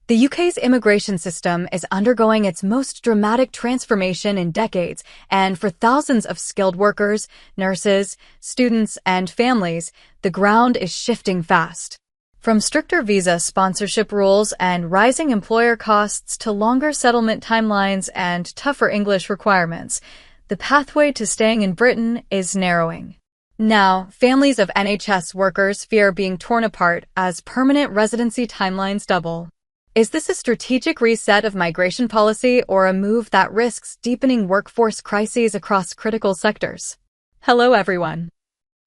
The UK's immigration system is undergoing its most dramatic transformation in decades, and for thousands of skilled workers, nurses, students, and families, the ground is shifting fast. From stricter visa sponsorship rules and rising employer costs to longer settlement timelines and tougher English requirements, the pathway to staying in Britain is narrowing. Now, families of NHS workers fear being torn apart as permanent residency timelines double. Is this a strategic reset of migration policy or a move that risks deepening workforce crises across critical sectors? Hello everyone.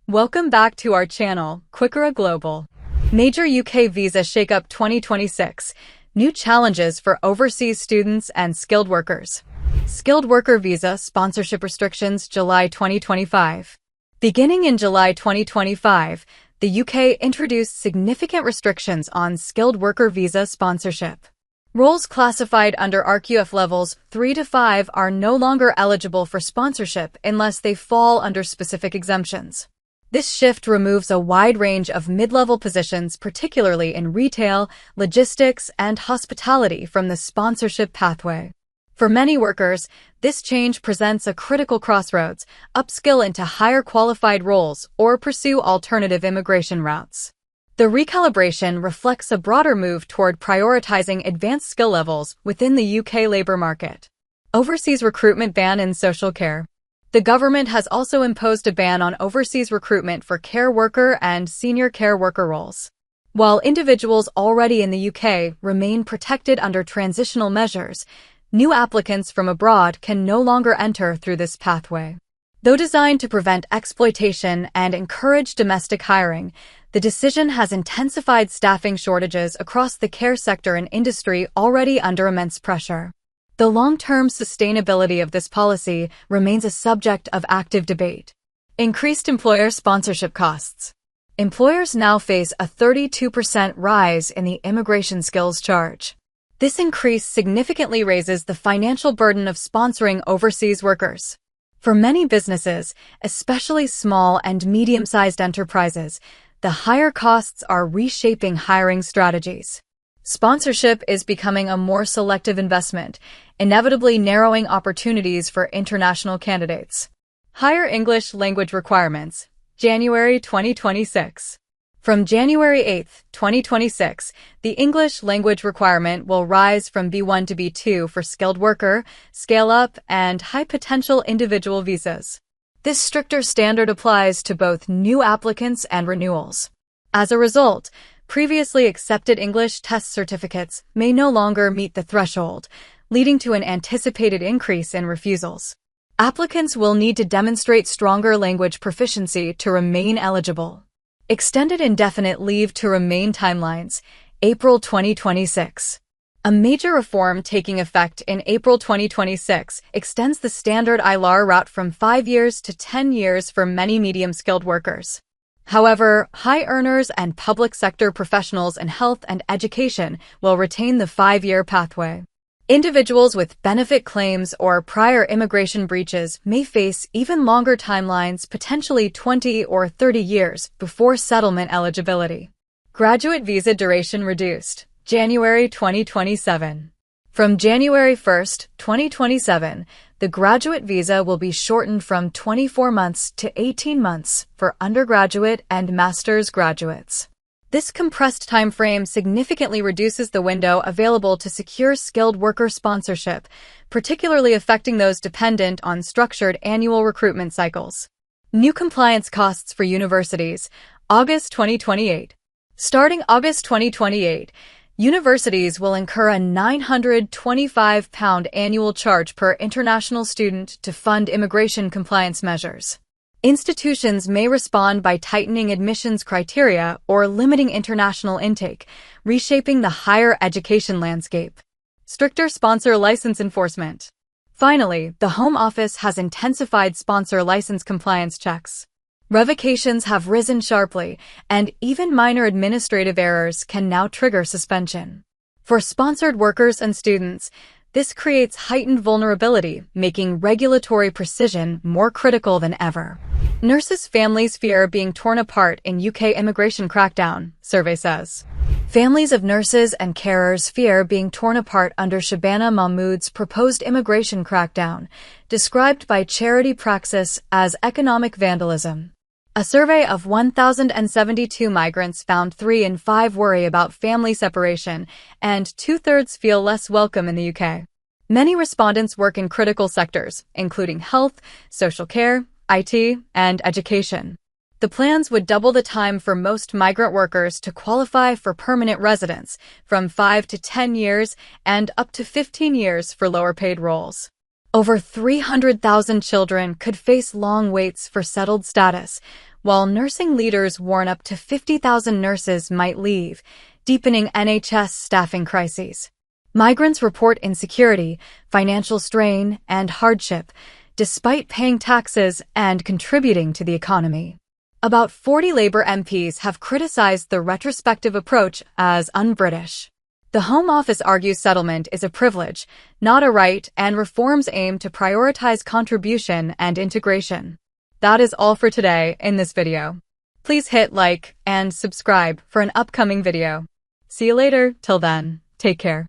Welcome back to our channel, Quickera Global. Major UK Visa Shakeup 2026. New challenges for overseas students and skilled workers. Skilled worker visa sponsorship restrictions July 2025. Beginning in July 2025, the UK introduced significant restrictions on skilled worker visa sponsorship. Roles classified under RQF levels 3 to 5 are no longer eligible for sponsorship unless they fall under specific exemptions. This shift removes a wide range of mid-level positions, particularly in retail, logistics, and hospitality, from the sponsorship pathway. For many workers, this change presents a critical crossroads: upskill into higher qualified roles or pursue alternative immigration routes. The recalibration reflects a broader move toward prioritizing advanced skill levels within the UK labour market. Overseas recruitment ban in social care. The government has also imposed a ban on overseas recruitment for care worker and senior care worker roles. While individuals already in the UK remain protected under transitional measures, new applicants from abroad can no longer enter through this pathway. Though designed to prevent exploitation and encourage domestic hiring, the decision has intensified staffing shortages across the care sector, an industry already under immense pressure. The long-term sustainability of this policy remains a subject of active debate. Increased employer sponsorship costs. Employers now face a 32% rise in the immigration skills charge. This increase significantly raises the financial burden of sponsoring overseas workers. For many businesses, especially small and medium-sized enterprises, the higher costs are reshaping hiring strategies. Sponsorship is becoming a more selective investment, inevitably narrowing opportunities for international candidates. Higher English language requirements, January 2026. From January 8, 2026, the English language requirement will rise from B1 to B2 for skilled worker, scale-up, and high-potential individual visas. This stricter standard applies to both new applicants and renewals. As a result, previously accepted English test certificates may no longer meet the threshold, leading to an anticipated increase in refusals. Applicants will need to demonstrate stronger language proficiency to remain eligible. Extended indefinite leave to remain timelines, April 2026. A major reform taking effect in April 2026 extends the standard ILR route from 5 years to 10 years for many medium-skilled workers. However, high earners and public sector professionals in health and education will retain the 5-year pathway. Individuals with benefit claims or prior immigration breaches may face even longer timelines, potentially 20 or 30 years, before settlement eligibility. Graduate visa duration reduced, January 2027. From January 1, 2027, the graduate visa will be shortened from 24 months to 18 months for undergraduate and master's graduates. This compressed time frame significantly reduces the window available to secure skilled worker sponsorship, particularly affecting those dependent on structured annual recruitment cycles. New compliance costs for universities, August 2028. Starting August 2028, universities will incur a £925 annual charge per international student to fund immigration compliance measures. Institutions may respond by tightening admissions criteria or limiting international intake, reshaping the higher education landscape. Stricter sponsor license enforcement. Finally, the Home Office has intensified sponsor license compliance checks. Revocations have risen sharply, and even minor administrative errors can now trigger suspension. For sponsored workers and students, This creates heightened vulnerability, making regulatory precision more critical than ever. Nurses' families fear being torn apart in UK immigration crackdown, survey says. Families of nurses and carers fear being torn apart under Shabana Mahmood's proposed immigration crackdown, described by Charity Praxis as economic vandalism. A survey of 1,072 migrants found 3 in 5 worry about family separation, and 2/3 feel less welcome in the UK. Many respondents work in critical sectors, including health, social care, IT, and education. The plans would double the time for most migrant workers to qualify for permanent residence, from 5 to 10 years and up to 15 years for lower-paid roles. Over 300,000 children could face long waits for settled status, while nursing leaders warn up to 50,000 nurses might leave, deepening NHS staffing crises. Migrants report insecurity, financial strain, and hardship, despite paying taxes and contributing to the economy. About 40 Labour MPs have criticized the retrospective approach as un-British. The Home Office argues settlement is a privilege, not a right, and reforms aim to prioritize contribution and integration. That is all for today in this video. Please hit like and subscribe for an upcoming video. See you later. Till then, take care.